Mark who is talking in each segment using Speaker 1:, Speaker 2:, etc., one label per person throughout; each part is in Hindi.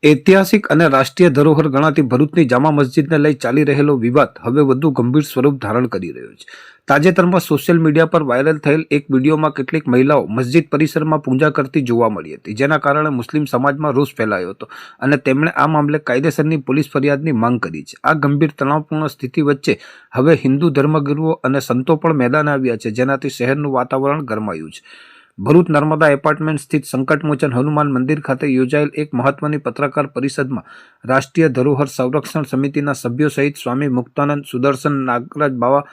Speaker 1: ઐતિહાસિક અને રાષ્ટ્રીય ધરોહર ગણાતી ભરૂચની જામા મસ્જિદને લઈ ચાલી રહેલો વિવાદ હવે વધુ ગંભીર સ્વરૂપ ધારણ કરી રહ્યો છે. તાજેતરમાં સોશિયલ મીડિયા પર વાયરલ થયેલ એક વિડીયોમાં કેટલીક મહિલાઓ મસ્જિદ પરિસરમાં પૂજા કરતી જોવા મળી હતી, જેના કારણે મુસ્લિમ સમાજમાં રોષ ફેલાયો હતો અને તેમણે આ મામલે કાયદેસરની પોલીસ ફરિયાદની માંગ કરી છે. આ ગંભીર તણાવપૂર્ણ સ્થિતિ વચ્ચે હવે હિન્દુ ધર્મગુરુઓ અને સંતો પણ મેદાને આવ્યા છે, જેનાથી શહેરનું વાતાવરણ ગરમાયું છે. ભરૂચ નર્મદા એપાર્ટમેન્ટ સ્થિત સંકટમોચન હનુમાન મંદિર ખાતે યોજાયેલ એક મહત્વની પત્રકાર પરિષદમાં રાષ્ટ્રીય ધરોહર સંરક્ષણ સમિતિના સભ્યો સહિત સ્વામી મુક્તાનંદ, સુદર્શન નાગરાજ બાવા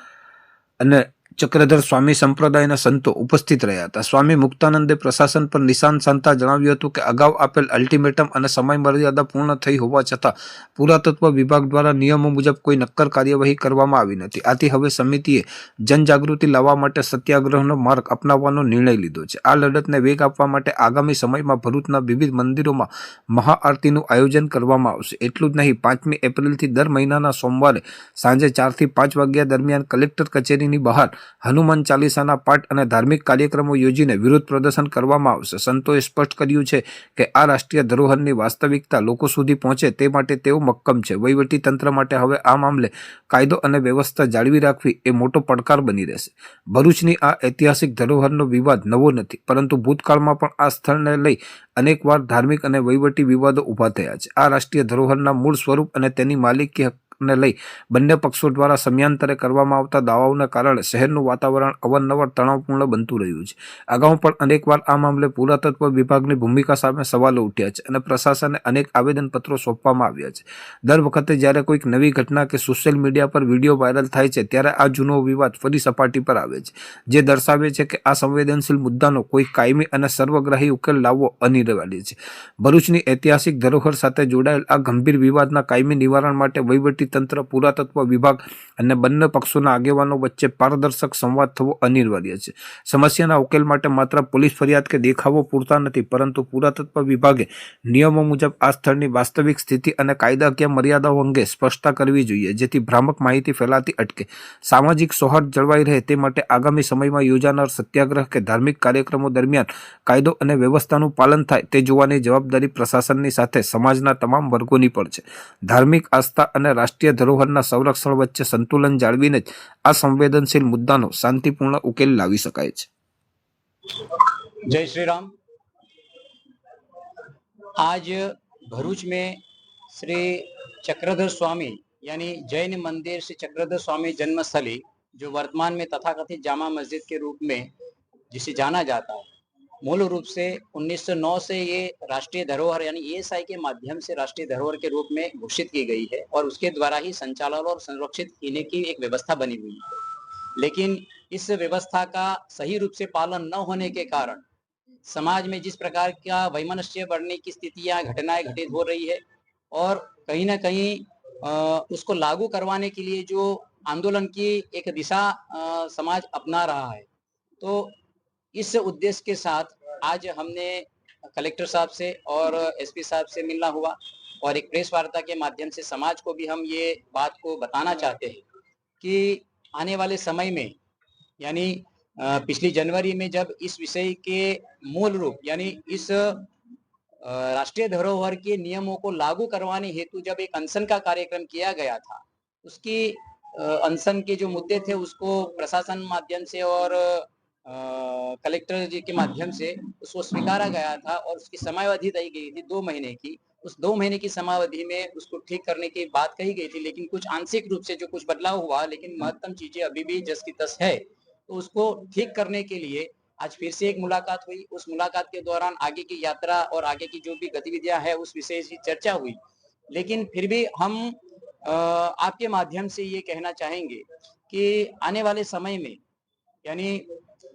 Speaker 1: અને ચક્રધર સ્વામી સંપ્રદાયના સંતો ઉપસ્થિત રહ્યા હતા. સ્વામી મુક્તાનંદે પ્રશાસન પર નિશાન સાધતા જણાવ્યું હતું કે અગાઉ આપેલ અલ્ટિમેટમ અને સમય મર્યાદા પૂર્ણ થઈ હોવા છતાં પુરાતત્વ વિભાગ દ્વારા નિયમો મુજબ કોઈ નક્કર કાર્યવાહી કરવામાં આવી નથી. આથી હવે સમિતિએ જનજાગૃતિ લાવવા માટે સત્યાગ્રહનો માર્ગ અપનાવવાનો નિર્ણય લીધો છે. આ લડતને વેગ આપવા માટે આગામી સમયમાં ભરૂચના વિવિધ મંદિરોમાં મહાઆરતીનું આયોજન કરવામાં આવશે. એટલું જ નહીં, 5મી એપ્રિલથી દર મહિનાના સોમવારે સાંજે 4 થી 5 વાગ્યા દરમિયાન કલેક્ટર કચેરીની બહાર હનુમાન ચાલીસાના પાઠ અને ધાર્મિક કાર્યક્રમો યોજીને વિરોધ પ્રદર્શન કરવામાં આવશે. સંતોએ સ્પષ્ટ કર્યું છે કે આ રાષ્ટ્રીય ધરોહરની વાસ્તવિકતા લોકો સુધી પહોંચે તે માટે તેઓ મક્કમ છે. વહીવટી તંત્ર માટે હવે આ મામલે કાયદો અને વ્યવસ્થા જાળવી રાખવી એ મોટો પડકાર બની રહેશે. ભરૂચની આ ઐતિહાસિક ધરોહરનો વિવાદ નવો નથી, પરંતુ ભૂતકાળમાં પણ આ સ્થળને લઈ અનેકવાર ધાર્મિક અને વહીવટી વિવાદો ઊભા થયા છે. આ રાષ્ટ્રીય ધરોહરના મૂળ સ્વરૂપ અને તેની માલિકી ને લઈ બંને પક્ષો દ્વારા સમયાંતરે કરવામાં આવતા દાવાઓના કારણે શહેરનું વાતાવરણ અવારનવાર તણાવપૂર્ણ બનતું રહ્યું છે. અગાઉ પણ અનેકવાર આ મામલે પુરાતત્વ વિભાગની ભૂમિકા સામે સવાલો ઉઠ્યા છે અને પ્રશાસને અનેક આવેદનપત્રો સોંપવામાં આવ્યા છે. દર વખતે જ્યારે કોઈક નવી ઘટના કે સોશિયલ મીડિયા પર વિડીયો વાયરલ થાય છે, ત્યારે આ જૂનો વિવાદ ફરી સપાટી પર આવે છે, જે દર્શાવે છે કે આ સંવેદનશીલ મુદ્દાનો કોઈ કાયમી અને સર્વગ્રાહી ઉકેલ લાવવો અનિવાર્ય છે. ભરૂચની ઐતિહાસિક ધરોહર સાથે જોડાયેલ આ ગંભીર વિવાદના કાયમી નિવારણ માટે વહીવટી તંત્ર, પુરાતત્વ વિભાગ અને બંને પક્ષોના આગેવાનો વચ્ચે પારદર્શક સંવાદ થવો અનિવાર્ય છે. સમસ્યાના ઉકેલ માટે માત્ર પોલીસ ફરિયાદ કે દેખાવો પૂરતા નથી, પરંતુ પુરાતત્વ વિભાગે નિયમો મુજબ આ સ્થળની વાસ્તવિક સ્થિતિ અને કાયદાકીય મર્યાદાઓ અંગે સ્પષ્ટતા કરવી જોઈએ, જેથી ભ્રામક માહિતી ફેલાતી અટકે. સામાજિક સૌહાર્દ જળવાઈ રહે તે માટે આગામી સમયમાં યોજાનાર સત્યાગ્રહ કે ધાર્મિક કાર્યક્રમો દરમિયાન કાયદો અને વ્યવસ્થાનું પાલન થાય તે જોવાની જવાબદારી પ્રશાસનની સાથે સમાજના તમામ વર્ગોની પણ છે. ધાર્મિક આસ્થા અને રાષ્ટ્રીય ધરોહરના સંરક્ષણ વચ્ચે સંતુલન જાળવીને જ આ સંવેદનશીલ મુદ્દાનો શાંતિપૂર્ણ ઉકેલ લાવી શકાય છે.
Speaker 2: जय श्री राम। आज भरूच में श्री चक्रधर स्वामी यानी जैन मंदिर श्री चक्रधर स्वामी जन्मस्थली, जो वर्तमान में तथाकथित जामा मस्जिद के रूप में जिसे जाना जाता है, मूल रूप से 1909 से ये राष्ट्रीय धरोहर यानी ईएसआई के माध्यम से राष्ट्रीय धरोहर के रूप में घोषित की गई है और उसके द्वारा ही संचालन और संरक्षित होने की एक व्यवस्था बनी हुई है। लेकिन इस व्यवस्था का सही रूप से पालन न होने के कारण समाज में जिस प्रकार का वैमनस्य बढ़ने की स्थितियां, घटनाएं घटित हो रही है और कहीं ना कहीं उसको लागू करवाने के लिए जो आंदोलन की एक दिशा समाज अपना रहा है, तो इस उद्देश्य के साथ आज हमने कलेक्टर साहब से और एसपी साहब से मिलना हुआ और एक प्रेस वार्ता के माध्यम से समाज को भी हम ये बात को बताना चाहते हैं कि आने वाले समय में यानी पिछली जनवरी में जब इस विषय के मूल रूप यानी इस राष्ट्रीय धरोहर के नियमों को लागू करवाने हेतु जब एक अनशन का कार्यक्रम किया गया था, उसकी अनशन के जो मुद्दे थे उसको प्रशासन माध्यम से और कलेक्टर जी के माध्यम से उसको स्वीकारा गया था और उसकी समयावधि तय गई थी 2 महीने की। उस 2 महीने की समयावधि में उसको ठीक करने की बात कही गई थी, लेकिन कुछ आंशिक रूप से जो कुछ बदलाव हुआ, लेकिन महत्तम चीजें अभी भी जस की तस है। तो उसको ठीक करने के लिए आज फिर से एक मुलाकात हुई। उस मुलाकात के दौरान आगे की यात्रा और आगे की जो भी गतिविधियां है उस विषय की चर्चा हुई। लेकिन फिर भी हम आपके माध्यम से ये कहना चाहेंगे कि आने वाले समय में यानी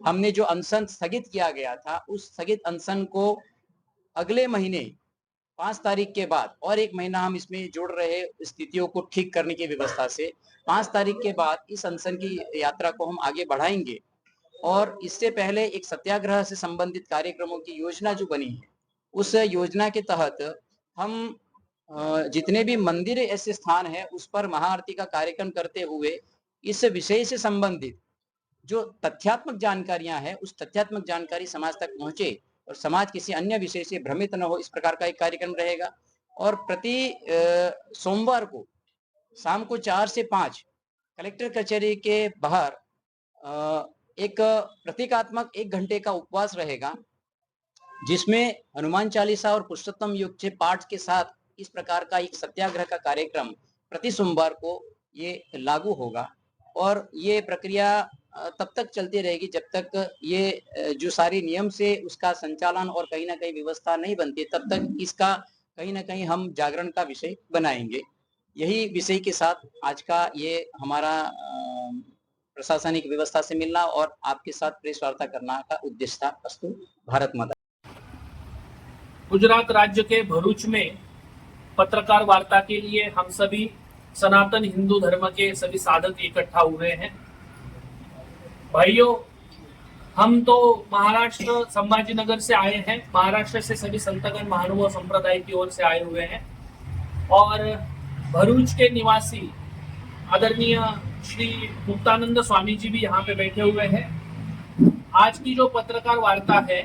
Speaker 2: हमने जो अनशन स्थगित किया गया था, उस स्थगित अनशन को अगले महीने 5 तारीख के बाद और 1 महीना हम इसमें जोड़ रहे स्थितियों को ठीक करने की व्यवस्था से 5 तारीख के बाद इस अनशन की यात्रा को हम आगे बढ़ाएंगे और इससे पहले एक सत्याग्रह से संबंधित कार्यक्रमों की योजना जो बनी है, उस योजना के तहत हम जितने भी मंदिर ऐसे स्थान है उस पर महाआरती का कार्यक्रम करते हुए इस विषय से संबंधित जो तथ्यात्मक जानकारियां हैं उस तथ्यात्मक जानकारी समाज तक पहुंचे और समाज किसी अन्य विषय से भ्रमित न हो, इस प्रकार का एक कार्यक्रम रहेगा। और प्रति सोमवार को शाम को 4 से 5 कलेक्टर कचहरी के बाहर एक प्रतीकात्मक 1 घंटे का उपवास रहेगा, जिसमें हनुमान चालीसा और पुरुषोत्तम योग के पाठ के साथ इस प्रकार का एक सत्याग्रह का कार्यक्रम प्रति सोमवार को ये लागू होगा। और ये प्रक्रिया तब तक चलती रहेगी जब तक ये जो सारी नियम से उसका संचालन और कहीं ना कहीं व्यवस्था नहीं बनती, तब तक इसका कहीं ना कहीं हम जागरण का विषय बनाएंगे। यही विषय के साथ आज का ये हमारा प्रशासनिक व्यवस्था से मिलना और आपके साथ प्रेस वार्ता करना का उद्देश्य था। अस्तु, भारत माता।
Speaker 3: गुजरात राज्य के भरूच में पत्रकार वार्ता के लिए हम सभी सनातन हिंदू धर्म के सभी साधक इकट्ठा हुए हैं। भाइयों, हम तो महाराष्ट्र संभाजीनगर से आए हैं। महाराष्ट्र से सभी संतगण महानुभाव संप्रदाय की ओर से आए हुए हैं और भरूच के निवासी आदरणीय श्री मुक्तानंद स्वामी जी भी यहाँ पे बैठे हुए हैं। आज की जो पत्रकार वार्ता है,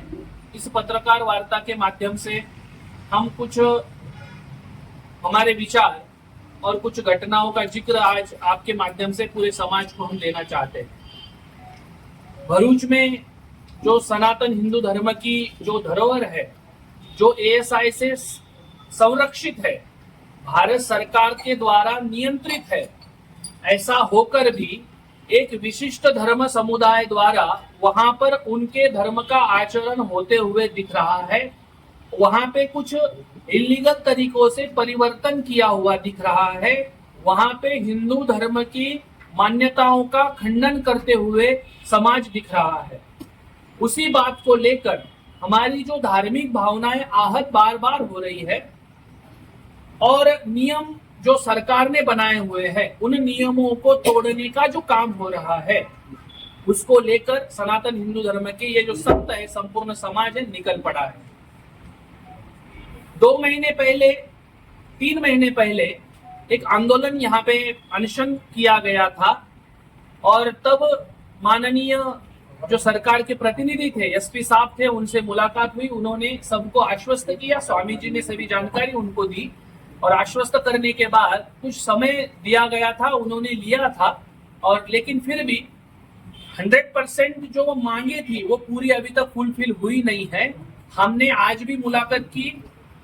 Speaker 3: इस पत्रकार वार्ता के माध्यम से हम कुछ हमारे विचार और कुछ घटनाओं का जिक्र आज आपके माध्यम से पूरे समाज को हम देना चाहते हैं। भरूच में जो सनातन हिंदू धर्म की जो धरोहर है, जो एएसआई से संरक्षित है, भारत सरकार के द्वारा नियंत्रित है, ऐसा होकर भी एक विशिष्ट धर्म समुदाय द्वारा वहां पर उनके धर्म का आचरण होते हुए दिख रहा है। वहां पे कुछ इलीगल तरीकों से परिवर्तन किया हुआ दिख रहा है। वहां पे हिंदू धर्म की मान्यताओं का खंडन करते हुए समाज दिख रहा है। उसी बात को लेकर हमारी जो धार्मिक भावनाएं आहत बार बार हो रही है और नियम जो सरकार ने बनाए हुए हैं, उन नियमों को तोड़ने का जो काम हो रहा है, उसको लेकर सनातन हिंदू धर्म के ये जो संत है, संपूर्ण समाज है, निकल पड़ा है। 2 महीने पहले, 3 महीने पहले एक आंदोलन यहाँ पे अनशन किया गया था और तब माननीय जो सरकार के प्रतिनिधि थे, एसपी साहब थे, उनसे मुलाकात हुई। उन्होंने सबको आश्वस्त किया, स्वामी जी ने सभी जानकारी उनको दी और आश्वस्त करने के बाद कुछ समय दिया गया था, उन्होंने लिया था। और लेकिन फिर भी 100% जो मांगे थी वो पूरी अभी तक फुलफिल हुई नहीं है। हमने आज भी मुलाकात की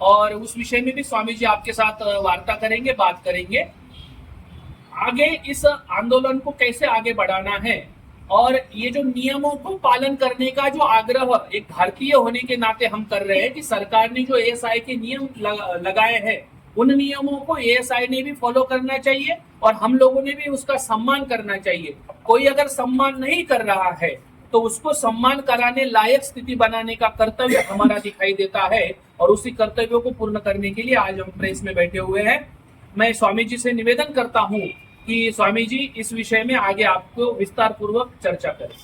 Speaker 3: और उस विषय में भी स्वामी जी आपके साथ वार्ता करेंगे, बात करेंगे। आगे इस आंदोलन को कैसे आगे बढ़ाना है और ये जो नियमों को पालन करने का जो आग्रह एक भारतीय होने के नाते हम कर रहे हैं कि सरकार ने जो एएसआई के नियम लगाए हैं, उन नियमों को एएसआई ने भी फॉलो करना चाहिए और हम लोगों ने भी उसका सम्मान करना चाहिए। कोई अगर सम्मान नहीं कर रहा है तो उसको सम्मान कराने लायक स्थिति बनाने का कर्तव्य हमारा दिखाई देता है और उसी कर्तव्यों को पूर्ण करने के लिए आज हम प्रेस में बैठे हुए हैं। मैं स्वामी जी से निवेदन करता हूं कि स्वामी जी इस विषय में आगे आपको विस्तार पूर्वक चर्चा करें।